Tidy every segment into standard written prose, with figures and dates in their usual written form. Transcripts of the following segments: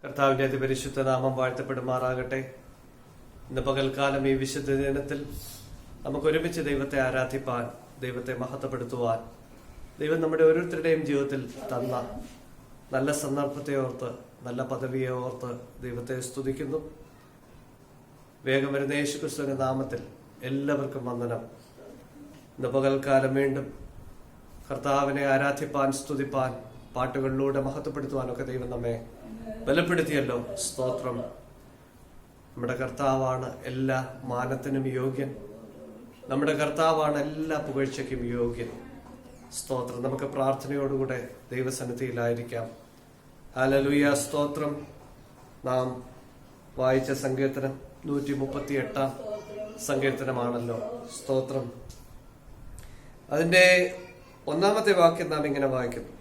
കർത്താവിന്റെ അതിപരിശുദ്ധ നാമം വാഴ്ത്തപ്പെടുമാറാകട്ടെ. ഇന്ന് പകൽക്കാലം ഈ വിശുദ്ധ ദിനത്തിൽ നമുക്ക് ഒരുമിച്ച് ദൈവത്തെ ആരാധിപ്പാൻ, ദൈവത്തെ മഹത്വപ്പെടുത്തുവാൻ, ദൈവം നമ്മുടെ ഓരോരുത്തരുടെയും ജീവിതത്തിൽ തന്ന നല്ല സന്ദർഭത്തെ ഓർത്ത്, നല്ല പദവിയെ ഓർത്ത് ദൈവത്തെ സ്തുതിക്കുന്നു. വേഗം വരുന്ന യേശുക്രിസ്തുവിന്റെ നാമത്തിൽ എല്ലാവർക്കും വന്ദനം. ഇന്ന് പകൽക്കാലം വീണ്ടും കർത്താവിനെ ആരാധിപ്പാൻ, സ്തുതിപ്പാൻ, പാട്ടുകളിലൂടെ മഹത്വപ്പെടുത്തുവാനൊക്കെ ദൈവം നമ്മെ ബലപ്പെടുത്തിയല്ലോ. സ്തോത്രം. നമ്മുടെ കർത്താവാണ് എല്ലാ മാനത്തിനും യോഗ്യൻ. നമ്മുടെ കർത്താവാണ് എല്ലാ പുകഴ്ചയ്ക്കും യോഗ്യൻ. സ്തോത്രം. നമുക്ക് പ്രാർത്ഥനയോടുകൂടെ ദൈവസന്നിധിയിലായിരിക്കാം. ഹല്ലേലൂയ. സ്തോത്രം. നാം വായിച്ച സങ്കീർത്തനം 138 സങ്കീർത്തനമാണല്ലോ. സ്തോത്രം. അതിന്റെ 1-ാമത്തെ വാക്യം നാം ഇങ്ങനെ വായിക്കുന്നു: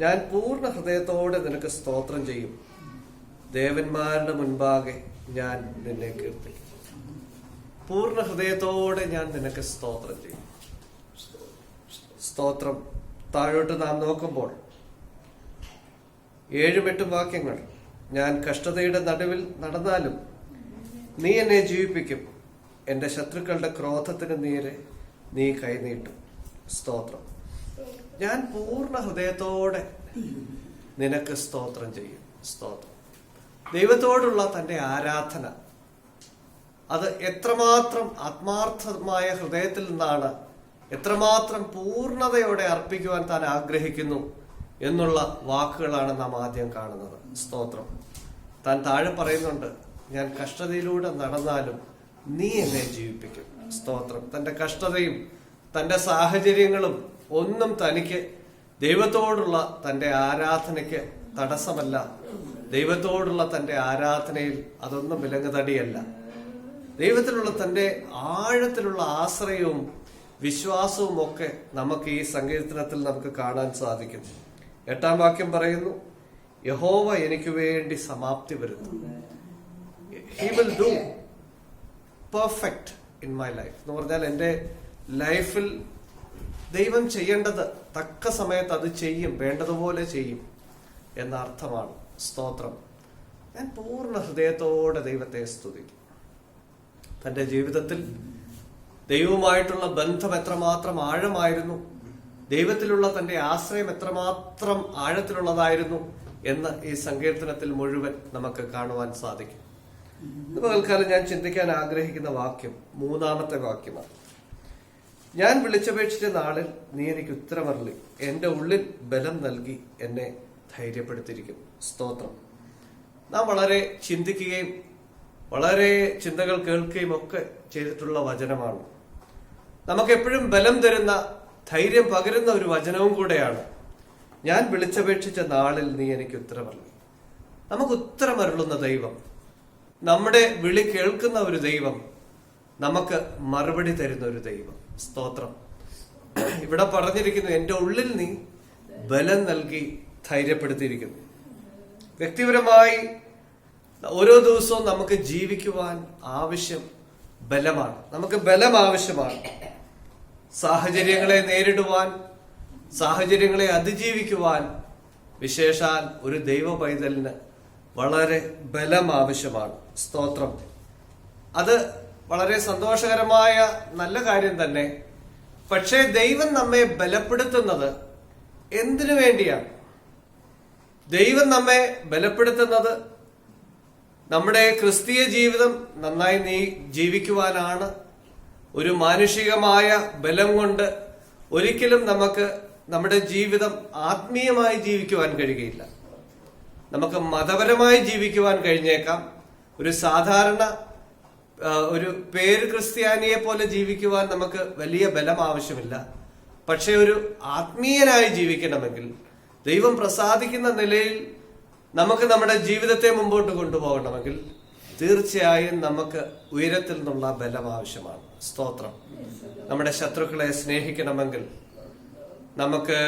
ഞാൻ പൂർണ്ണ ഹൃദയത്തോടെ നിനക്ക് സ്തോത്രം ചെയ്യും, ദേവന്മാരുടെ മുൻപാകെ ഞാൻ നിന്നെ കീർത്തിക്കും. പൂർണ്ണ ഹൃദയത്തോടെ ഞാൻ നിനക്ക് സ്തോത്രം ചെയ്യും. സ്തോത്രം. താഴോട്ട് നാം നോക്കുമ്പോൾ 7-8 വാക്യങ്ങൾ: ഞാൻ കഷ്ടതയുടെ നടുവിൽ നടന്നാലും നീ എന്നെ ജീവിപ്പിക്കും, എന്റെ ശത്രുക്കളുടെ ക്രോധത്തിന് നേരെ നീ കൈനീട്ടും. സ്തോത്രം. ഞാൻ പൂർണ്ണ ഹൃദയത്തോടെ നിനക്ക് സ്തോത്രം ചെയ്യും. സ്തോത്രം. ദൈവത്തോടുള്ള തന്റെ ആരാധന അത് എത്രമാത്രം ആത്മാർത്ഥമായ ഹൃദയത്തിൽ നിന്നാണ്, എത്രമാത്രം പൂർണ്ണതയോടെ അർപ്പിക്കുവാൻ താൻ ആഗ്രഹിക്കുന്നു എന്നുള്ള വാക്കുകളാണ് നാം ആദ്യം കാണുന്നത്. സ്തോത്രം. താൻ താഴെ പറയുന്നുണ്ട്, ഞാൻ കഷ്ടതയിലൂടെ നടന്നാലും നീ എന്നെ ജീവിപ്പിക്കും. സ്തോത്രം. തന്റെ കഷ്ടതയും തന്റെ സാഹചര്യങ്ങളും ഒന്നും തനിക്ക് ദൈവത്തോടുള്ള തന്റെ ആരാധനയ്ക്ക് തടസ്സമല്ല. ദൈവത്തോടുള്ള തന്റെ ആരാധനയിൽ അതൊന്നും വിലങ്ങുതടിയല്ല. ദൈവത്തിലുള്ള തന്റെ ആഴത്തിലുള്ള ആശ്രയവും വിശ്വാസവും ഒക്കെ നമുക്ക് ഈ സങ്കീർത്തനത്തിൽ നമുക്ക് കാണാൻ സാധിക്കും. 8-ാം വാക്യം പറയുന്നു, യഹോവ എനിക്ക് വേണ്ടി സമാപ്തി വരുത്തും. He will do perfect in my life എന്ന് പറഞ്ഞാൽ എന്റെ ലൈഫിൽ ദൈവം ചെയ്യേണ്ടത് തക്ക സമയത്ത് അത് ചെയ്യും, വേണ്ടതുപോലെ ചെയ്യും എന്ന അർത്ഥമാണ്. സ്തോത്രം. ഞാൻ പൂർണ്ണ ഹൃദയത്തോടെ ദൈവത്തെ സ്തുതിക്കും. തന്റെ ജീവിതത്തിൽ ദൈവവുമായിട്ടുള്ള ബന്ധം എത്രമാത്രം ആഴമായിരുന്നു, ദൈവത്തിലുള്ള തന്റെ ആശ്രയം എത്രമാത്രം ആഴത്തിലുള്ളതായിരുന്നു എന്ന് ഈ സങ്കീർത്തനത്തിൽ മുഴുവൻ നമുക്ക് കാണുവാൻ സാധിക്കും. പകൽക്കാലം ഞാൻ ചിന്തിക്കാൻ ആഗ്രഹിക്കുന്ന വാക്യം 3-ാമത്തെ വാക്യമാണ്. ഞാൻ വിളിച്ചപേക്ഷിച്ച നാളിൽ നീ എനിക്ക് ഉത്തരമരുളി, എന്റെ ഉള്ളിൽ ബലം നൽകി എന്നെ ധൈര്യപ്പെടുത്തിയിരിക്കും. സ്തോത്രം. നാം വളരെ ചിന്തിക്കുകയും വളരെ ചിന്തകൾ കേൾക്കുകയും ഒക്കെ ചെയ്തിട്ടുള്ള വചനമാണ്. നമുക്കെപ്പോഴും ബലം തരുന്ന, ധൈര്യം പകരുന്ന ഒരു വചനവും കൂടെയാണ്. ഞാൻ വിളിച്ചപേക്ഷിച്ച നാളിൽ നീ എനിക്ക് ഉത്തരമരുളി. നമുക്ക് ഉത്തരമരുളുന്ന ദൈവം, നമ്മുടെ വിളി കേൾക്കുന്ന ഒരു ദൈവം, നമുക്ക് മറുപടി തരുന്ന ഒരു ദൈവം. സ്തോത്രം. ഇവിടെ പറഞ്ഞിരിക്കുന്നു, എന്റെ ഉള്ളിൽ നീ ബലം നൽകി ധൈര്യപ്പെടുത്തിയിരിക്കുന്നു. വ്യക്തിപരമായി ഓരോ ദിവസവും നമുക്ക് ജീവിക്കുവാൻ ആവശ്യം ബലമാണ്. നമുക്ക് ബലം ആവശ്യമാണ്. സാഹചര്യങ്ങളെ നേരിടുവാൻ, സാഹചര്യങ്ങളെ അതിജീവിക്കുവാൻ വിശേഷാൽ ഒരു ദൈവ പൈതലിന് വളരെ ബലം ആവശ്യമാണ്. സ്തോത്രം. അത് വളരെ സന്തോഷകരമായ നല്ല കാര്യം തന്നെ. പക്ഷേ ദൈവം നമ്മെ ബലപ്പെടുത്തുന്നത് എന്തിനു വേണ്ടിയാണ്? ദൈവം നമ്മെ ബലപ്പെടുത്തുന്നത് നമ്മുടെ ക്രിസ്തീയ ജീവിതം നന്നായി ജീവിക്കുവാനാണ്. ഒരു മാനുഷികമായ ബലം കൊണ്ട് ഒരിക്കലും നമുക്ക് നമ്മുടെ ജീവിതം ആത്മീയമായി ജീവിക്കുവാൻ കഴിയുകയില്ല. നമുക്ക് മതപരമായി ജീവിക്കുവാൻ കഴിഞ്ഞേക്കാം. ഒരു സാധാരണ ഒരു പേര് ക്രിസ്ത്യാനിയെ പോലെ ജീവിക്കുവാൻ നമുക്ക് വലിയ ബലം ആവശ്യമില്ല. പക്ഷെ ഒരു ആത്മീയനായി ജീവിക്കണമെങ്കിൽ, ദൈവം പ്രസാദിക്കുന്ന നിലയിൽ നമുക്ക് നമ്മുടെ ജീവിതത്തെ മുമ്പോട്ട് കൊണ്ടുപോകണമെങ്കിൽ തീർച്ചയായും നമുക്ക് ഉയരത്തിൽ നിന്നുള്ള ബലം ആവശ്യമാണ്. സ്തോത്രം. നമ്മുടെ ശത്രുക്കളെ സ്നേഹിക്കണമെങ്കിൽ, നമുക്ക്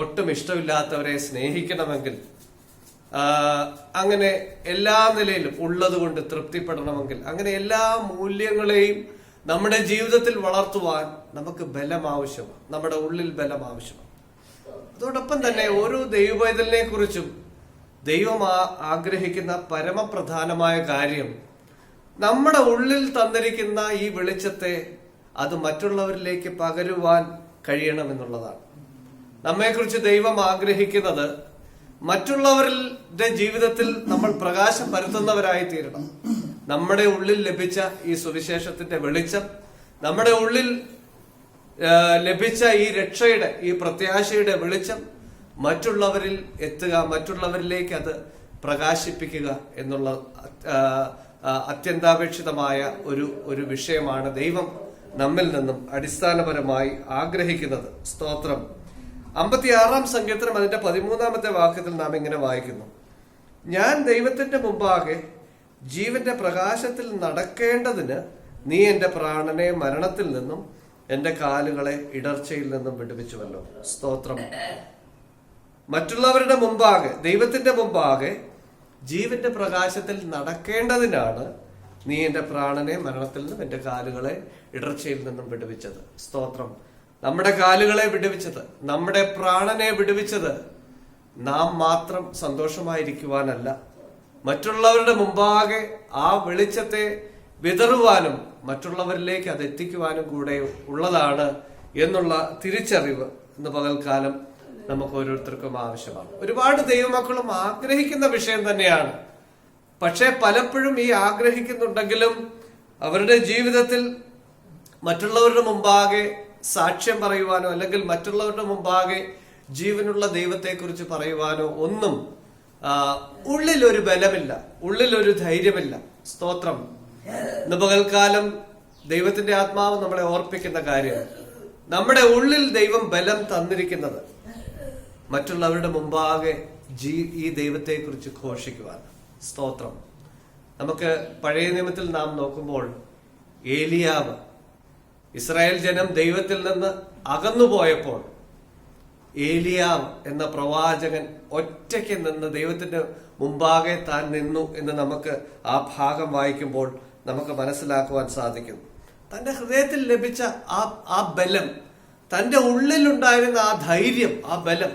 ഒട്ടും ഇഷ്ടമില്ലാത്തവരെ സ്നേഹിക്കണമെങ്കിൽ, അങ്ങനെ എല്ലാ നിലയിലും ഉള്ളത് കൊണ്ട് തൃപ്തിപ്പെടണമെങ്കിൽ, അങ്ങനെ എല്ലാ മൂല്യങ്ങളെയും നമ്മുടെ ജീവിതത്തിൽ വളർത്തുവാൻ നമുക്ക് ബലം ആവശ്യമാണ്. നമ്മുടെ ഉള്ളിൽ ബലം ആവശ്യമാണ്. അതോടൊപ്പം തന്നെ ഓരോ ദൈവപൈതലിനെ കുറിച്ചും ദൈവം ആഗ്രഹിക്കുന്ന പരമപ്രധാനമായ കാര്യം നമ്മുടെ ഉള്ളിൽ തന്നിരിക്കുന്ന ഈ വെളിച്ചത്തെ അത് മറ്റുള്ളവരിലേക്ക് പകരുവാൻ കഴിയണമെന്നുള്ളതാണ്. നമ്മെക്കുറിച്ച് ദൈവം ആഗ്രഹിക്കുന്നത് മറ്റുള്ളവരുടെ ജീവിതത്തിൽ നമ്മൾ പ്രകാശം പരത്തുന്നവരായി തീരണം. നമ്മുടെ ഉള്ളിൽ ലഭിച്ച ഈ സുവിശേഷത്തിന്റെ വെളിച്ചം, നമ്മുടെ ഉള്ളിൽ ലഭിച്ച ഈ രക്ഷയുടെ, ഈ പ്രത്യാശയുടെ വെളിച്ചം മറ്റുള്ളവരിൽ എത്തുക, മറ്റുള്ളവരിലേക്ക് അത് പ്രകാശിപ്പിക്കുക എന്നുള്ള അത്യന്താപേക്ഷിതമായ ഒരു വിഷയമാണ് ദൈവം നമ്മിൽ നിന്നും അടിസ്ഥാനപരമായി ആഗ്രഹിക്കുന്നത്. സ്തോത്രം. 56-ാം സങ്കീർത്തനം അതിന്റെ 13-ാമത്തെ വാക്യത്തിൽ നാം ഇങ്ങനെ വായിക്കുന്നു: ഞാൻ ദൈവത്തിന്റെ മുമ്പാകെ ജീവന്റെ പ്രകാശത്തിൽ നടക്കേണ്ടതിന് നീ എന്റെ പ്രാണനെ മരണത്തിൽ നിന്നും എന്റെ കാലുകളെ ഇടർച്ചയിൽ നിന്നും വിടുവിച്ചുവല്ലോ. സ്തോത്രം. മറ്റുള്ളവരുടെ മുമ്പാകെ, ദൈവത്തിന്റെ മുമ്പാകെ ജീവന്റെ പ്രകാശത്തിൽ നടക്കേണ്ടതിനാണ് നീ എന്റെ പ്രാണനെ മരണത്തിൽ നിന്നും എന്റെ കാലുകളെ ഇടർച്ചയിൽ നിന്നും വിടുവിച്ചത്. സ്തോത്രം. നമ്മുടെ കാലുകളെ വിടുവിച്ചത്, നമ്മുടെ പ്രാണനെ വിടുവിച്ചത് നാം മാത്രം സന്തോഷമായിരിക്കുവാനല്ല, മറ്റുള്ളവരുടെ മുമ്പാകെ ആ വെളിച്ചത്തെ വിതറുവാനും മറ്റുള്ളവരിലേക്ക് അത് എത്തിക്കുവാനും കൂടെ ഉള്ളതാണ് എന്നുള്ള തിരിച്ചറിവ് ഇന്ന് പകൽക്കാലം നമുക്ക് ഓരോരുത്തർക്കും ആവശ്യമാണ്. ഒരുപാട് ദൈവമക്കളും ആഗ്രഹിക്കുന്ന വിഷയം തന്നെയാണ്. പക്ഷെ പലപ്പോഴും ഈ ആഗ്രഹിക്കുന്നുണ്ടെങ്കിലും അവരുടെ ജീവിതത്തിൽ മറ്റുള്ളവരുടെ മുമ്പാകെ സാക്ഷ്യം പറയുവാനോ അല്ലെങ്കിൽ മറ്റുള്ളവരുടെ മുമ്പാകെ ജീവനുള്ള ദൈവത്തെക്കുറിച്ച് പറയുവാനോ ഒന്നും ഉള്ളിലൊരു ബലമില്ല, ഉള്ളിലൊരു ധൈര്യമില്ല. സ്തോത്രം. ഇന്ന് പകൽക്കാലം ദൈവത്തിന്റെ ആത്മാവ് നമ്മളെ ഓർപ്പിക്കുന്ന കാര്യം, നമ്മുടെ ഉള്ളിൽ ദൈവം ബലം തന്നിരിക്കുന്നത് മറ്റുള്ളവരുടെ മുമ്പാകെ ഈ ദൈവത്തെക്കുറിച്ച് ഘോഷിക്കുവാൻ. സ്തോത്രം. നമുക്ക് പഴയ നിയമത്തിൽ നാം നോക്കുമ്പോൾ ഏലിയാവ്, ഇസ്രായേൽ ജനം ദൈവത്തിൽ നിന്ന് അകന്നുപോയപ്പോൾ ഏലിയാവ് എന്ന പ്രവാചകൻ ഒറ്റയ്ക്ക് നിന്ന് ദൈവത്തിന്റെ മുമ്പാകെ താൻ നിന്നു എന്ന് നമുക്ക് ആ ഭാഗം വായിക്കുമ്പോൾ നമുക്ക് മനസ്സിലാക്കുവാൻ സാധിക്കും. തന്റെ ഹൃദയത്തിൽ ലഭിച്ച ആ ബലം, തന്റെ ഉള്ളിലുണ്ടായിരുന്ന ആ ധൈര്യം, ആ ബലം.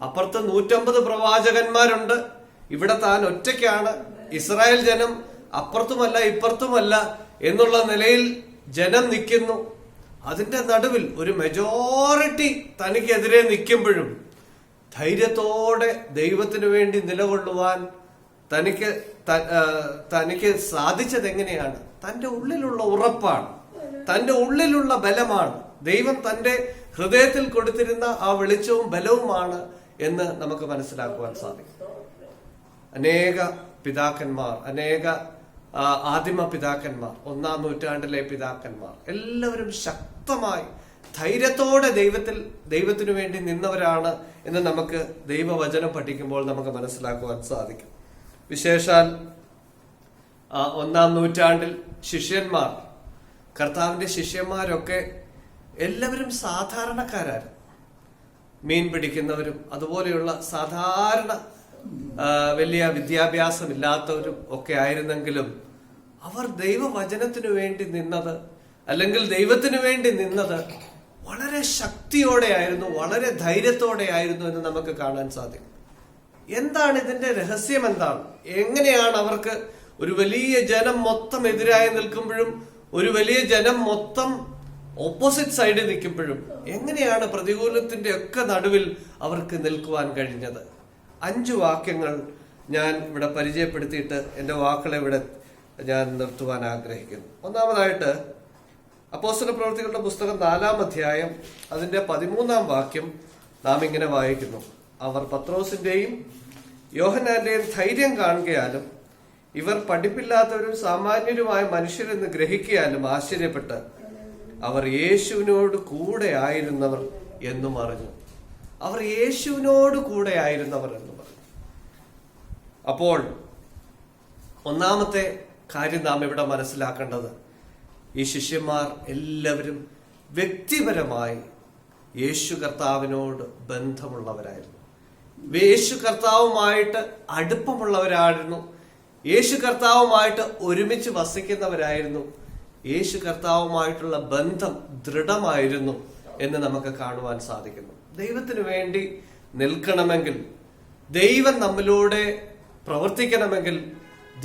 അപ്പുറത്ത് 150 പ്രവാചകന്മാരുണ്ട്, ഇവിടെ താൻ ഒറ്റയ്ക്കാണ്. ഇസ്രായേൽ ജനം അപ്പുറത്തുമല്ല ഇപ്പുറത്തുമല്ല എന്നുള്ള നിലയിൽ ജനം നിൽക്കുന്നു. അതിന്റെ നടുവിൽ ഒരു മെജോറിറ്റി തനിക്കെതിരെ നിൽക്കുമ്പോഴും ധൈര്യത്തോടെ ദൈവത്തിനു വേണ്ടി നിലകൊള്ളുവാൻ തനിക്ക് സാധിച്ചത് എങ്ങനെയാണ്? തന്റെ ഉള്ളിലുള്ള ഉറപ്പാണ്, തന്റെ ഉള്ളിലുള്ള ബലമാണ്. ദൈവം തന്റെ ഹൃദയത്തിൽ കൊടുത്തിരുന്ന ആ വെളിച്ചവും ബലവുമാണ് എന്ന് നമുക്ക് മനസ്സിലാക്കുവാൻ സാധിക്കും. അനേക പിതാക്കന്മാർ, അനേക ആദിമ പിതാക്കന്മാർ, 1-ാം നൂറ്റാണ്ടിലെ പിതാക്കന്മാർ എല്ലാവരും ശക്തമായി ധൈര്യത്തോടെ ദൈവത്തിനു വേണ്ടി നിന്നവരാണ് എന്ന് നമുക്ക് ദൈവവചനം പഠിക്കുമ്പോൾ നമുക്ക് മനസ്സിലാക്കുവാൻ സാധിക്കും. വിശേഷാൽ 1-ാം നൂറ്റാണ്ടിൽ ശിഷ്യന്മാർ, കർത്താവിന്റെ ശിഷ്യന്മാരൊക്കെ എല്ലാവരും സാധാരണക്കാരായിരുന്നു. മീൻ പിടിക്കുന്നവരും അതുപോലെയുള്ള സാധാരണ വലിയ വിദ്യാഭ്യാസമില്ലാത്തവരും ഒക്കെ ആയിരുന്നെങ്കിലും അവർ ദൈവവചനത്തിനു വേണ്ടി നിന്നത്, അല്ലെങ്കിൽ ദൈവത്തിനു വേണ്ടി നിന്നത് വളരെ ശക്തിയോടെയായിരുന്നു, വളരെ ധൈര്യത്തോടെയായിരുന്നു എന്ന് നമുക്ക് കാണാൻ സാധിക്കും. എന്താണ് ഇതിന്റെ രഹസ്യം? എന്താണ്? എങ്ങനെയാണ് അവർക്ക് ഒരു വലിയ ജനം മൊത്തം എതിരായി നിൽക്കുമ്പോഴും ഒരു വലിയ ജനം മൊത്തം ഓപ്പോസിറ്റ് സൈഡിൽ നിൽക്കുമ്പോഴും എങ്ങനെയാണ് പ്രതികൂലത്തിന്റെ ഒക്കെ നടുവിൽ അവർക്ക് നിൽക്കുവാൻ കഴിഞ്ഞത്? 5 വാക്യങ്ങൾ ഞാൻ ഇവിടെ പരിചയപ്പെടുത്തിയിട്ട് എന്റെ വാക്കുകളെ ഇവിടെ ഞാൻ നിർത്തുവാൻ ആഗ്രഹിക്കുന്നു. ഒന്നാമതായിട്ട് അപ്പോസ്തലപ്രവൃത്തികളുടെ പുസ്തകം 4-ാം അധ്യായം അതിന്റെ 13-ാം വാക്യം നാം ഇങ്ങനെ വായിക്കുന്നു: അവർ പത്രോസിന്റെയും യോഹന്നാന്റെയും ധൈര്യം കാണുകയാലും ഇവർ പഠിപ്പില്ലാത്തവരും സാമാന്യരുമായ മനുഷ്യരെന്ന് ഗ്രഹിക്കാനും ആശ്ചര്യപ്പെട്ട് അവർ യേശുവിനോട് കൂടെ ആയിരുന്നവർ എന്നും അറിഞ്ഞു. അവർ യേശുവിനോട് കൂടെ ആയിരുന്നവർ എന്ന് പറഞ്ഞു. അപ്പോൾ ഒന്നാമത്തെ കാര്യം നാം ഇവിടെ മനസ്സിലാക്കേണ്ടത്, ഈ ശിഷ്യന്മാർ എല്ലാവരും വ്യക്തിപരമായി യേശു കർത്താവിനോട് ബന്ധമുള്ളവരായിരുന്നു, യേശു കർത്താവുമായിട്ട് അടുപ്പമുള്ളവരായിരുന്നു, യേശു കർത്താവുമായിട്ട് ഒരുമിച്ച് വസിക്കുന്നവരായിരുന്നു, യേശു കർത്താവുമായിട്ടുള്ള ബന്ധം ദൃഢമായിരുന്നു എന്ന് നമുക്ക് കാണുവാൻ സാധിക്കുന്നു. ദൈവത്തിനു വേണ്ടി നിൽക്കണമെങ്കിൽ, ദൈവം നമ്മിലൂടെ പ്രവർത്തിക്കണമെങ്കിൽ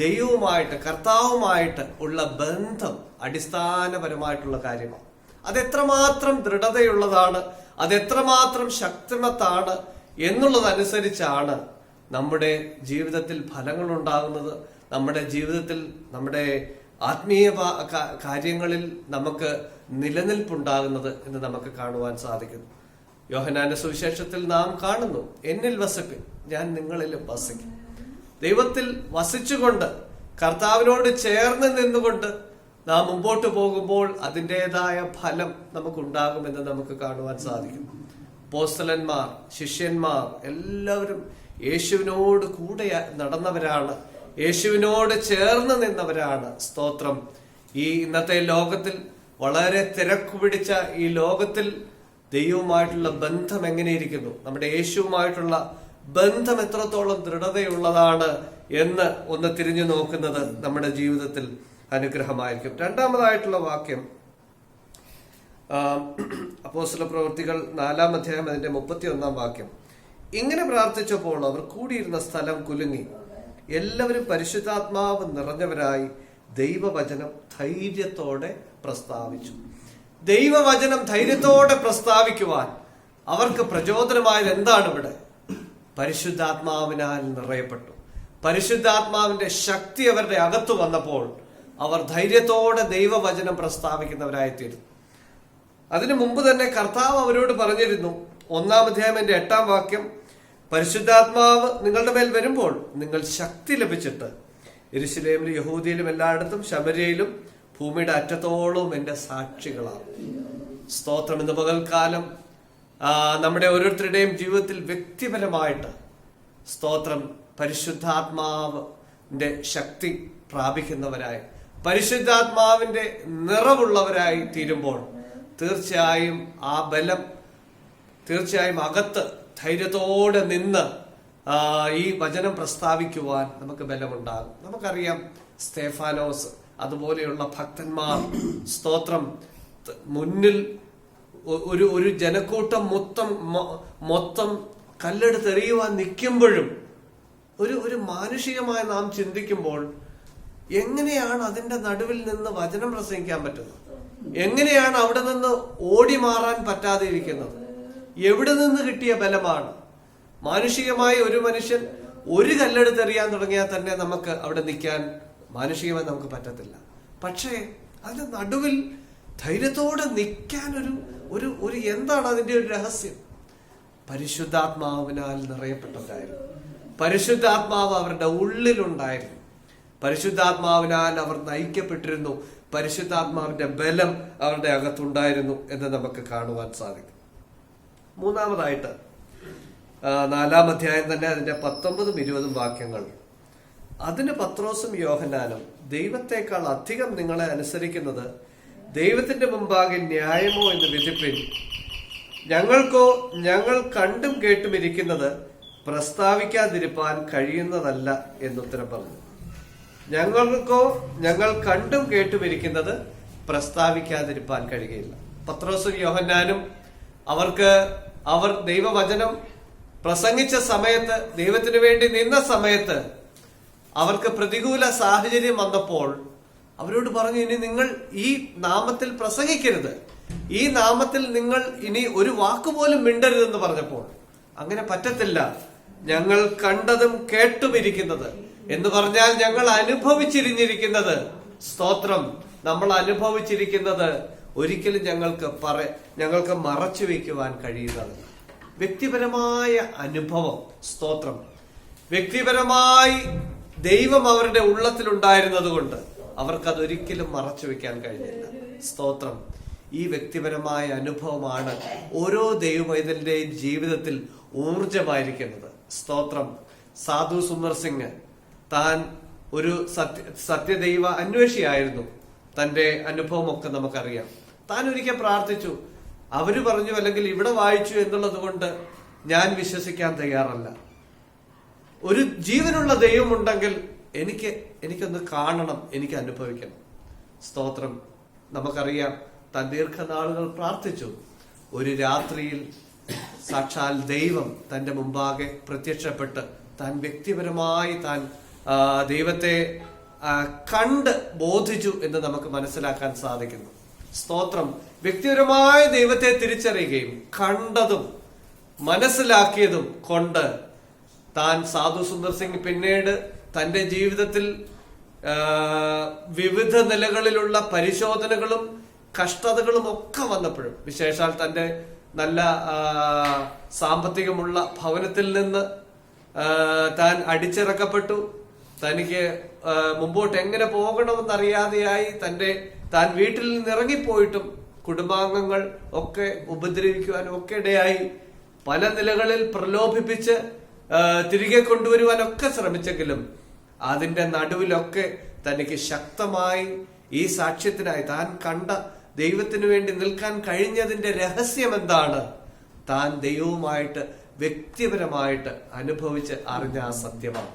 ദൈവവുമായിട്ട്, കർത്താവുമായിട്ട് ഉള്ള ബന്ധം അടിസ്ഥാനപരമായിട്ടുള്ള കാര്യമാണ്. അതെത്രമാത്രം ദൃഢതയുള്ളതാണ്, അതെത്രമാത്രം ശക്തിമത്താണ് എന്നുള്ളതനുസരിച്ചാണ് നമ്മുടെ ജീവിതത്തിൽ ഫലങ്ങൾ ഉണ്ടാകുന്നത്. നമ്മുടെ ജീവിതത്തിൽ, നമ്മുടെ ആത്മീയ കാര്യങ്ങളിൽ നമുക്ക് നിലനിൽപ്പുണ്ടാകുന്നത് എന്ന് നമുക്ക് കാണുവാൻ സാധിക്കുന്നു. യോഹന്നാന്റെ സുവിശേഷത്തിൽ നാം കാണുന്നു, എന്നിൽ വസിപ്പിൻ, ഞാൻ നിങ്ങളിലും വസിക്കും. ദൈവത്തിൽ വസിച്ചുകൊണ്ട്, കർത്താവിനോട് ചേർന്ന് നിന്നുകൊണ്ട് നാം മുമ്പോട്ട് പോകുമ്പോൾ അതിൻ്റെതായ ഫലം നമുക്കുണ്ടാകുമെന്ന് നമുക്ക് കാണുവാൻ സാധിക്കും. അപ്പോസ്തലന്മാർ, ശിഷ്യന്മാർ എല്ലാവരും യേശുവിനോട് കൂടെ നടന്നവരാണ്, യേശുവിനോട് ചേർന്ന് നിന്നവരാണ്. സ്തോത്രം. ഈ ഇന്നത്തെ ലോകത്തിൽ, വളരെ തിരക്കു പിടിച്ച ഈ ലോകത്തിൽ ദൈവവുമായിട്ടുള്ള ബന്ധം എങ്ങനെയിരിക്കുന്നു, നമ്മുടെ യേശുവുമായിട്ടുള്ള ബന്ധം എത്രത്തോളം ദൃഢതയുള്ളതാണ് എന്ന് ഒന്ന് തിരിഞ്ഞു നോക്കുന്നത് നമ്മുടെ ജീവിതത്തിൽ അനുഗ്രഹമായിരിക്കും. രണ്ടാമതായിട്ടുള്ള വാക്യം അപ്പോസ്തല പ്രവൃത്തികൾ 4-ാം അധ്യായം അതിന്റെ 31-ാം വാക്യം. ഇങ്ങനെ പ്രാർത്ഥിച്ചപ്പോൾ അവർ കൂടിയിരുന്ന സ്ഥലം കുലുങ്ങി, എല്ലാവരും പരിശുദ്ധാത്മാവ് നിറഞ്ഞവരായി ദൈവവചനം ധൈര്യത്തോടെ പ്രസ്താവിച്ചു. ദൈവവചനം ധൈര്യത്തോടെ പ്രസ്താവിക്കുവാൻ അവർക്ക് പ്രചോദനമായത് എന്താണ്? ഇവിടെ പരിശുദ്ധാത്മാവിനാൽ നിറയപ്പെട്ടു. പരിശുദ്ധാത്മാവിന്റെ ശക്തി അവരുടെ അകത്തു വന്നപ്പോൾ അവർ ധൈര്യത്തോടെ ദൈവവചനം പ്രസ്താവിക്കുന്നവരായിത്തീരുന്നു. അതിനു മുമ്പ് തന്നെ കർത്താവ് അവരോട് പറഞ്ഞിരുന്നു, 1-ാം അധ്യായത്തിന്റെ 8-ാം വാക്യം, പരിശുദ്ധാത്മാവ് നിങ്ങളുടെ മേൽ വരുമ്പോൾ നിങ്ങൾ ശക്തി ലഭിച്ചിട്ട് യെരൂശലേമിലും യഹൂദിയിലും എല്ലായിടത്തും ശമര്യയിലും ഭൂമിയുടെ അറ്റത്തോളവും എന്റെ സാക്ഷികളാണ്. സ്തോത്രം. ഇന്ന് പകൽക്കാലം നമ്മുടെ ഓരോരുത്തരുടെയും ജീവിതത്തിൽ വ്യക്തിപരമായിട്ട് സ്തോത്രം പരിശുദ്ധാത്മാവിന്റെ ശക്തി പ്രാപിക്കുന്നവരായി, പരിശുദ്ധാത്മാവിന്റെ നിറവുള്ളവരായി തീരുമ്പോൾ തീർച്ചയായും ആ ബലം, തീർച്ചയായും അകത്ത് ധൈര്യത്തോടെ നിന്ന് ഈ വചനം പ്രസ്താവിക്കുവാൻ നമുക്ക് ബലമുണ്ടാകും. നമുക്കറിയാം, സ്തേഫാനോസ് അതുപോലെയുള്ള ഭക്തന്മാർ സ്തോത്രം മുന്നിൽ ഒരു ജനക്കൂട്ടം മൊത്തം കല്ലെടുത്തെറിയുവാൻ നിൽക്കുമ്പോഴും ഒരു മാനുഷികമായി നാം ചിന്തിക്കുമ്പോൾ എങ്ങനെയാണ് അതിന്റെ നടുവിൽ നിന്ന് വചനം പ്രസംഗിക്കാൻ പറ്റുന്നത്? എങ്ങനെയാണ് അവിടെ നിന്ന് ഓടി മാറാൻ പറ്റാതെ ഇരിക്കുന്നത്? എവിടെ നിന്ന് കിട്ടിയ ബലമാണ്? മാനുഷികമായി ഒരു മനുഷ്യൻ ഒരു കല്ലെടുത്തെറിയാൻ തുടങ്ങിയാൽ തന്നെ നമുക്ക് അവിടെ നിൽക്കാൻ മാനുഷികമായി നമുക്ക് പറ്റത്തില്ല. പക്ഷേ അതിന്റെ നടുവിൽ ധൈര്യത്തോടെ നിൽക്കാൻ ഒരു എന്താണ് അതിന്റെ ഒരു രഹസ്യം? പരിശുദ്ധാത്മാവിനാൽ നിറയപ്പെട്ടവരായിരുന്നു. പരിശുദ്ധാത്മാവ് അവരുടെ ഉള്ളിലുണ്ടായിരുന്നു. പരിശുദ്ധാത്മാവിനാൽ അവർ നയിക്കപ്പെട്ടിരുന്നു. പരിശുദ്ധാത്മാവിന്റെ ബലം അവരുടെ അകത്തുണ്ടായിരുന്നു എന്ന് നമുക്ക് കാണുവാൻ സാധിക്കും. മൂന്നാമതായിട്ട് 4-ാം അധ്യായം തന്നെ അതിന്റെ 19-20 വാക്യങ്ങൾ. അതിന് പത്രോസും യോഹന്നാനും, ദൈവത്തെക്കാൾ അധികം നിങ്ങളെ അനുസരിക്കുന്നത് ദൈവത്തിന്റെ മുമ്പാകെ ന്യായമോ എന്ന് വിധിപ്പിൻ. ഞങ്ങൾക്കോ ഞങ്ങൾ കണ്ടും കേട്ടും ഇരിക്കുന്നത് പ്രസ്താവിക്കാതിരിപ്പാൻ കഴിയുന്നതല്ല എന്നുത്തരം പറഞ്ഞു. ഞങ്ങൾക്കോ ഞങ്ങൾ കണ്ടും കേട്ടും ഇരിക്കുന്നത് പ്രസ്താവിക്കാതിരിപ്പാൻ കഴിയുകയില്ല. പത്രോസും യോഹന്നാനും അവർ ദൈവവചനം പ്രസംഗിച്ച സമയത്ത്, ദൈവത്തിനു വേണ്ടി നിന്ന സമയത്ത് അവർക്ക് പ്രതികൂല സാഹചര്യം വന്നപ്പോൾ അവരോട് പറഞ്ഞു, ഇനി നിങ്ങൾ ഈ നാമത്തിൽ പ്രസംഗിക്കരുത്, ഈ നാമത്തിൽ നിങ്ങൾ ഇനി ഒരു വാക്കുപോലും മിണ്ടരുതെന്ന് പറഞ്ഞപ്പോൾ, അങ്ങനെ പറ്റത്തില്ല, ഞങ്ങൾ കണ്ടതും കേട്ടുമിരിക്കുന്നത് എന്ന് പറഞ്ഞാൽ ഞങ്ങൾ അനുഭവിച്ചിരിക്കുന്നത്, സ്തോത്രം, നമ്മൾ അനുഭവിച്ചിരിക്കുന്നത് ഒരിക്കലും ഞങ്ങൾക്ക് മറച്ചു വയ്ക്കുവാൻ കഴിയുന്നതല്ല. വ്യക്തിപരമായ അനുഭവം, സ്തോത്രം, വ്യക്തിപരമായി ദൈവം അവരുടെ ഉള്ളത്തിലുണ്ടായിരുന്നത് കൊണ്ട് അവർക്കതൊരിക്കലും മറച്ചു വെക്കാൻ കഴിഞ്ഞില്ല. സ്തോത്രം. ഈ വ്യക്തിപരമായ അനുഭവമാണ് ഓരോ ദൈവപൈതലിന്റെയും ജീവിതത്തിൽ ഊർജമായിരിക്കുന്നത്. സ്തോത്രം. സാധു സുന്ദർ സിംഗ് താൻ ഒരു സത്യദൈവ അന്വേഷിയായിരുന്നു. തന്റെ അനുഭവമൊക്കെ നമുക്കറിയാം. താൻ ഒരിക്കൽ പ്രാർത്ഥിച്ചു, അവര് പറഞ്ഞു അല്ലെങ്കിൽ ഇവിടെ വായിച്ചു എന്നുള്ളത് കൊണ്ട് ഞാൻ വിശ്വസിക്കാൻ തയ്യാറല്ല. ഒരു ജീവനുള്ള ദൈവമുണ്ടെങ്കിൽ എനിക്കൊന്ന് കാണണം, എനിക്ക് അനുഭവിക്കണം. സ്തോത്രം. നമുക്കറിയാം, താൻ ദീർഘനാളുകൾ പ്രാർത്ഥിച്ചു. ഒരു രാത്രിയിൽ സാക്ഷാൽ ദൈവം തന്റെ മുമ്പാകെ പ്രത്യക്ഷപ്പെട്ട് താൻ വ്യക്തിപരമായി താൻ ദൈവത്തെ കണ്ട് ബോധിച്ചു എന്ന് നമുക്ക് മനസ്സിലാക്കാൻ സാധിക്കുന്നു. സ്തോത്രം. വ്യക്തിപരമായ ദൈവത്തെ തിരിച്ചറിയുകയും കണ്ടതും മനസ്സിലാക്കിയതും കൊണ്ട് താൻ സാധു സുന്ദർ സിംഗ് പിന്നീട് തന്റെ ജീവിതത്തിൽ വിവിധ നിലകളിലുള്ള പരിശോധനകളും കഷ്ടതകളും ഒക്കെ വന്നപ്പോഴും, വിശേഷാൽ തന്റെ നല്ല സാമ്പത്തികമുള്ള ഭവനത്തിൽ നിന്ന് താൻ അടിച്ചിറക്കപ്പെട്ടു. തനിക്ക് മുമ്പോട്ട് എങ്ങനെ പോകണമെന്നറിയാതെയായി താൻ വീട്ടിൽ നിന്ന് ഇറങ്ങിപ്പോയിട്ടും കുടുംബാംഗങ്ങൾ ഒക്കെ ഉപദ്രവിക്കുവാനും ഒക്കെ ഇടയായി. പല നിലകളിൽ പ്രലോഭിപ്പിച്ച് തിരികെ കൊണ്ടുവരുവാനൊക്കെ ശ്രമിച്ചെങ്കിലും അതിന്റെ നടുവിലൊക്കെ തനിക്ക് ശക്തമായി ഈ സാക്ഷ്യത്തിനായി താൻ കണ്ട ദൈവത്തിനു വേണ്ടി നിൽക്കാൻ കഴിഞ്ഞതിന്റെ രഹസ്യം എന്താണ്? താൻ ദൈവവുമായിട്ട് വ്യക്തിപരമായിട്ട് അനുഭവിച്ച് അറിഞ്ഞ ആ സത്യമാണ്,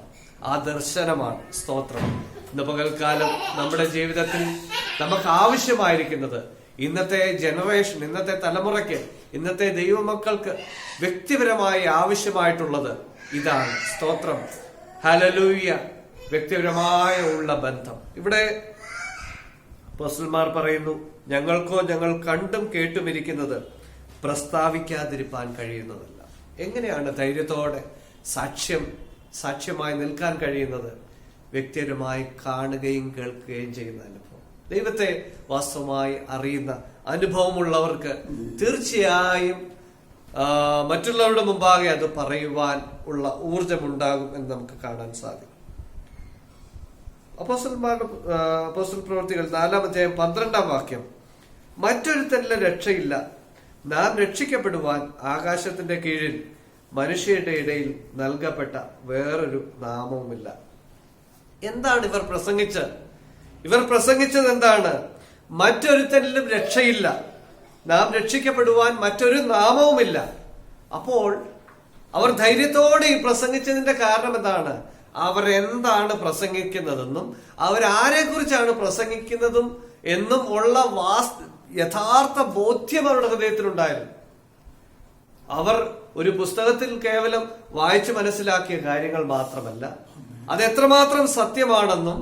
ആ ദർശനമാണ്. സ്തോത്രം. ഇന്ന് പകൽക്കാലം നമ്മുടെ ജീവിതത്തിൽ നമുക്ക് ആവശ്യമായിരിക്കുന്നത്, ഇന്നത്തെ ജനറേഷൻ, ഇന്നത്തെ തലമുറയ്ക്ക്, ഇന്നത്തെ ദൈവമക്കൾക്ക് വ്യക്തിപരമായി ആവശ്യമായിട്ടുള്ളത് ഇതാണ്. സ്തോത്രം. ഹല്ലേലൂയ. വ്യക്തിപരമായ ഉള്ള ബന്ധം. ഇവിടെ അപ്പോസ്തലന്മാർ പറയുന്നു, ഞങ്ങൾക്കോ ഞങ്ങൾ കണ്ടും കേട്ടുമിരിക്കുന്നത് പ്രസ്താവിക്കാതിരിക്കാൻ കഴിയുന്നതല്ല. എങ്ങനെയാണ് ധൈര്യത്തോടെ സാക്ഷ്യമായി നിൽക്കാൻ കഴിയുന്നത്? വ്യക്തിപരമായി കാണുകയും കേൾക്കുകയും ചെയ്യുന്ന അനുഭവം. ദൈവത്തെ വാസ്തവമായി അറിയുന്ന അനുഭവമുള്ളവർക്ക് തീർച്ചയായും മറ്റുള്ളവരുടെ മുമ്പാകെ അത് പറയുവാൻ ഉള്ള ഊർജമുണ്ടാകും എന്ന് നമുക്ക് കാണാൻ സാധിക്കും. അപ്പോസ്തല പ്രവൃത്തികൾ 4-ാം അധ്യായം 12-ാം വാക്യം, മറ്റൊരുത്തനിലും രക്ഷയില്ല, നാം രക്ഷിക്കപ്പെടുവാൻ ആകാശത്തിന്റെ കീഴിൽ മനുഷ്യരുടെ ഇടയിൽ നൽകപ്പെട്ട വേറൊരു നാമവുമില്ല. എന്താണ് ഇവർ പ്രസംഗിച്ചത് എന്താണ്? മറ്റൊരുത്തനിലും രക്ഷയില്ല, നാം രക്ഷിക്കപ്പെടുവാൻ മറ്റൊരു നാമവുമില്ല. അപ്പോൾ അവർ ധൈര്യത്തോടെ ഈ പ്രസംഗിച്ചതിന്റെ കാരണം എന്താണ്? അവർ എന്താണ് പ്രസംഗിക്കുന്നതെന്നും അവരാരെ കുറിച്ചാണ് പ്രസംഗിക്കുന്നതും എന്നും ഉള്ള യഥാർത്ഥ ബോധ്യം അവരുടെ ഹൃദയത്തിലുണ്ടായിരുന്നു. അവർ ഒരു പുസ്തകത്തിൽ കേവലം വായിച്ചു മനസ്സിലാക്കിയ കാര്യങ്ങൾ മാത്രമല്ല, അത് എത്രമാത്രം സത്യമാണെന്നും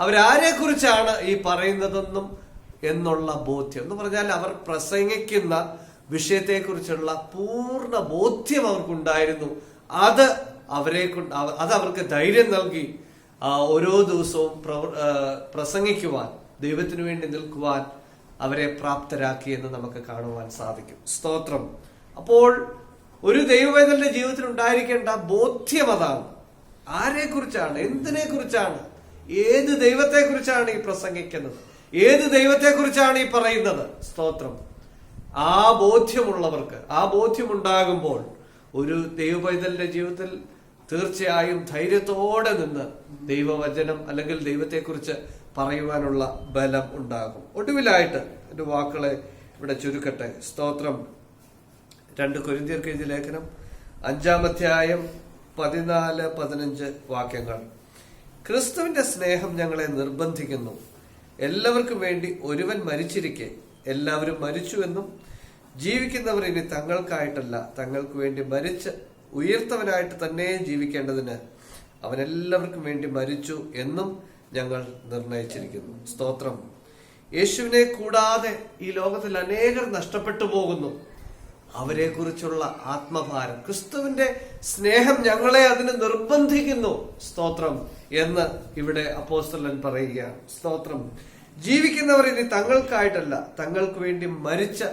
അവരാരെ കുറിച്ചാണ് ഈ പറയുന്നതെന്നും എന്നുള്ള ബോധ്യം എന്ന് പറഞ്ഞാൽ, അവർ പ്രസംഗിക്കുന്ന വിഷയത്തെക്കുറിച്ചുള്ള പൂർണ്ണ ബോധ്യം അവർക്കുണ്ടായിരുന്നു. അത് അവർക്ക് ധൈര്യം നൽകി ഓരോ ദിവസവും പ്രസംഗിക്കുവാൻ, ദൈവത്തിനു വേണ്ടി നിൽക്കുവാൻ അവരെ പ്രാപ്തരാക്കി എന്ന് നമുക്ക് കാണുവാൻ സാധിക്കും. സ്തോത്രം. അപ്പോൾ ഒരു ദൈവവേദന്റെ ജീവിതത്തിൽ ഉണ്ടായിരിക്കേണ്ട ബോധ്യം അതാണ്. ആരെ കുറിച്ചാണ്, എന്തിനെ കുറിച്ചാണ്, ഏത് ദൈവത്തെ കുറിച്ചാണ് ഈ പ്രസംഗിക്കുന്നത്, ഏത് ദൈവത്തെ കുറിച്ചാണ് ഈ പറയുന്നത്? സ്തോത്രം. ആ ബോധ്യമുള്ളവർക്ക്, ആ ബോധ്യമുണ്ടാകുമ്പോൾ ഒരു ദൈവപൈതലിന്റെ ജീവിതത്തിൽ തീർച്ചയായും ധൈര്യത്തോടെ നിന്ന് ദൈവവചനം അല്ലെങ്കിൽ ദൈവത്തെക്കുറിച്ച് പറയുവാനുള്ള ബലം ഉണ്ടാകും. ഒടുവിലായിട്ട് എന്റെ വാക്കുകളെ ഇവിടെ ചുരുക്കട്ടെ. സ്തോത്രം. 2 കൊരിന്ത്യർക്ക് എഴുതിയ ലേഖനം 5-ാം അധ്യായം 14-15 വാക്യങ്ങൾ. ക്രിസ്തുവിന്റെ സ്നേഹം ഞങ്ങളെ നിർബന്ധിക്കുന്നു, എല്ലാവർക്കും വേണ്ടി ഒരുവൻ മരിച്ചിരിക്കെ എല്ലാവരും മരിച്ചുവെന്നും ജീവിക്കുന്നവർ ഇനി തങ്ങൾക്കായിട്ടല്ല തങ്ങൾക്ക് വേണ്ടി മരിച്ച് ഉയർത്തവനായിട്ട് തന്നെ ജീവിക്കേണ്ടതിന് അവൻ എല്ലാവർക്കും വേണ്ടി മരിച്ചു എന്നും ഞങ്ങൾ നിർണയിച്ചിരിക്കുന്നു. സ്തോത്രം. യേശുവിനെ കൂടാതെ ഈ ലോകത്തിൽ അനേകർ നഷ്ടപ്പെട്ടു പോകുന്നു. അവരെ കുറിച്ചുള്ള ആത്മഭാരം, ക്രിസ്തുവിന്റെ സ്നേഹം ഞങ്ങളെ അതിന് നിർബന്ധിക്കുന്നു. സ്തോത്രം എന്ന് ഇവിടെ അപ്പോസ്തലൻ പറയുകയാണ്. സ്തോത്രം. ജീവിക്കുന്നവർ ഇനി തങ്ങൾക്കായിട്ടല്ല തങ്ങൾക്ക് വേണ്ടി മരിച്ച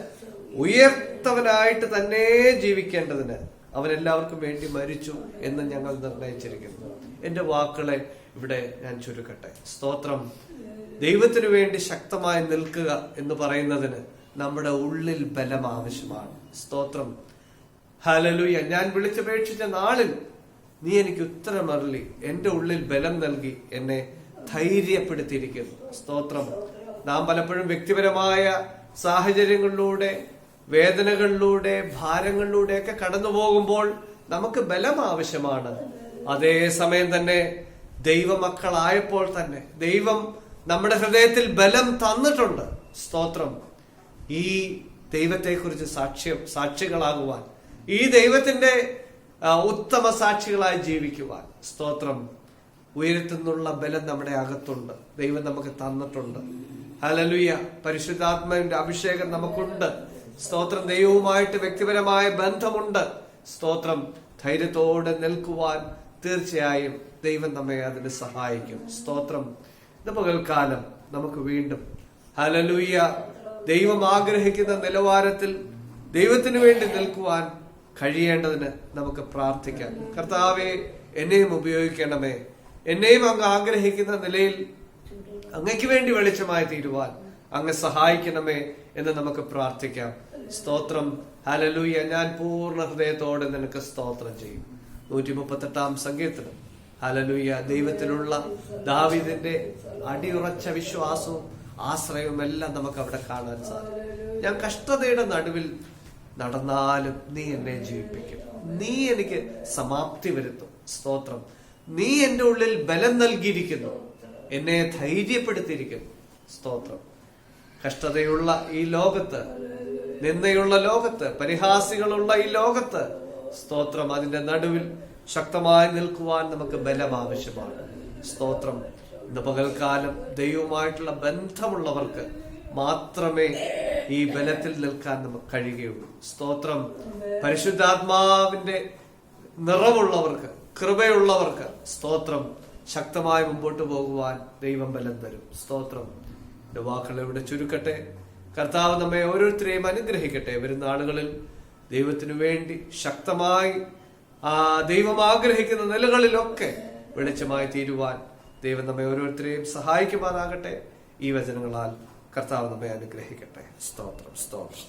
ഉയർത്തവനായിട്ട് തന്നെ ജീവിക്കേണ്ടതിന് അവൻ എല്ലാവർക്കും വേണ്ടി മരിച്ചു എന്ന് ഞങ്ങൾ നിർണയിച്ചിരിക്കുന്നു. എന്റെ വാക്കുകളെ ഇവിടെ ഞാൻ ചുരുക്കട്ടെ. സ്തോത്രം. ദൈവത്തിനു വേണ്ടി ശക്തമായി നിൽക്കുക എന്ന് പറയുന്നതിന് നമ്മുടെ ഉള്ളിൽ ബലം ആവശ്യമാണ്. സ്തോത്രം. ഹല്ലേലൂയ. ഞാൻ വിളിച്ചപേക്ഷിച്ച നാളിൽ നീ എനിക്ക് ഉത്തരമരുളി, എന്റെ ഉള്ളിൽ ബലം നൽകി എന്നെ ധൈര്യപ്പെടുത്തിയിരിക്കുന്നു. സ്തോത്രം. നാം പലപ്പോഴും വ്യക്തിപരമായ സാഹചര്യങ്ങളിലൂടെ, വേദനകളിലൂടെ, ഭാരങ്ങളിലൂടെയൊക്കെ കടന്നു പോകുമ്പോൾ നമുക്ക് ബലം ആവശ്യമാണ്. അതേസമയം തന്നെ ദൈവമക്കളായപ്പോൾ തന്നെ ദൈവം നമ്മുടെ ഹൃദയത്തിൽ ബലം തന്നിട്ടുണ്ട്. സ്തോത്രം. ഈ ദൈവത്തെക്കുറിച്ച് സാക്ഷികളാകുവാൻ, ഈ ദൈവത്തിന്റെ ഉത്തമ സാക്ഷികളായി ജീവിക്കുവാൻ സ്തോത്രം. ഉയരത്തുനിന്നുള്ള ബലം നമ്മുടെ അകത്തുണ്ട്, ദൈവം നമുക്ക് തന്നിട്ടുണ്ട്. ഹല്ലേലൂയ. പരിശുദ്ധാത്മാവിന്റെ അഭിഷേകം നമുക്കുണ്ട്. സ്തോത്രം. ദൈവവുമായിട്ട് വ്യക്തിപരമായ ബന്ധമുണ്ട്. സ്തോത്രം. ധൈര്യത്തോടെ നിൽക്കുവാൻ തീർച്ചയായും ദൈവം നമ്മെ അതിന് സഹായിക്കും. സ്തോത്രം. ഇന്ന് പകൽക്കാലം നമുക്ക് വീണ്ടും ഹല്ലേലൂയ ദൈവം ആഗ്രഹിക്കുന്ന നിലവാരത്തിൽ ദൈവത്തിന് വേണ്ടി നിൽക്കുവാൻ കഴിയേണ്ടതിന് നമുക്ക് പ്രാർത്ഥിക്കാം. കർത്താവെ, എന്നെയും ഉപയോഗിക്കണമേ, എന്നെയും അങ്ങ് ആഗ്രഹിക്കുന്ന നിലയിൽ അങ്ങയ്ക്ക് വേണ്ടി വെളിച്ചമായി തീരുവാൻ അങ്ങ് സഹായിക്കണമേ എന്ന് നമുക്ക് പ്രാർത്ഥിക്കാം. സ്തോത്രം. ഹല്ലേലൂയ. ഞാൻ പൂർണ്ണ ഹൃദയത്തോടെ നിനക്ക് സ്തോത്രം ചെയ്യും. 138-ാം സങ്കീർത്തനം. ഹല്ലേലൂയ. ദൈവത്തിലുള്ള ദാവീദിന്റെ അടിയുറച്ച വിശ്വാസവും ആശ്രയവും എല്ലാം നമുക്ക് അവിടെ കാണാൻ സാധിക്കും. ഞാൻ കഷ്ടതയുടെ നടുവിൽ നടന്നാലും നീ എന്നെ ജീവിപ്പിക്കും, നീ എനിക്ക് സമാപ്തി വരുത്തും. സ്തോത്രം. നീ എന്റെ ഉള്ളിൽ ബലം നൽകിയിരിക്കുന്നു, എന്നെ ധൈര്യപ്പെടുത്തിയിരിക്കുന്നു. സ്തോത്രം. കഷ്ടതയുള്ള ഈ ലോകത്ത്, നിന്ദയുള്ള ലോകത്ത്, പരിഹാസികളുള്ള ഈ ലോകത്ത് സ്തോത്രം, അതിന്റെ നടുവിൽ ശക്തമായി നിൽക്കുവാൻ നമുക്ക് ബലം ആവശ്യമാണ്. സ്തോത്രം. ഇന്ന് പകൽക്കാലം ദൈവവുമായിട്ടുള്ള ബന്ധമുള്ളവർക്ക് മാത്രമേ ഈ ബലത്തിൽ നിൽക്കാൻ നമുക്ക് കഴിയുകയുള്ളൂ. സ്തോത്രം. പരിശുദ്ധാത്മാവിന്റെ നിറവുള്ളവർക്ക്, കൃപയുള്ളവർക്ക് സ്തോത്രം, ശക്തമായി മുമ്പോട്ട് പോകുവാൻ ദൈവം ബലം തരും. സ്തോത്രം. എന്റെ വാക്കുകൾ ഇവിടെ ചുരുക്കട്ടെ. കർത്താവ് നമ്മെ ഓരോരുത്തരെയും അനുഗ്രഹിക്കട്ടെ. വരുന്ന ആളുകളിൽ ദൈവത്തിനു വേണ്ടി ശക്തമായി ദൈവം ആഗ്രഹിക്കുന്ന നിലകളിലൊക്കെ വെളിച്ചമായി തീരുവാൻ ദൈവം നമ്മെ ഓരോരുത്തരെയും സഹായിക്കുവാനാകട്ടെ. ഈ വചനങ്ങളാൽ കർത്താവ് നമ്മെ അനുഗ്രഹിക്കട്ടെ. സ്തോത്രം. സ്തോത്രം.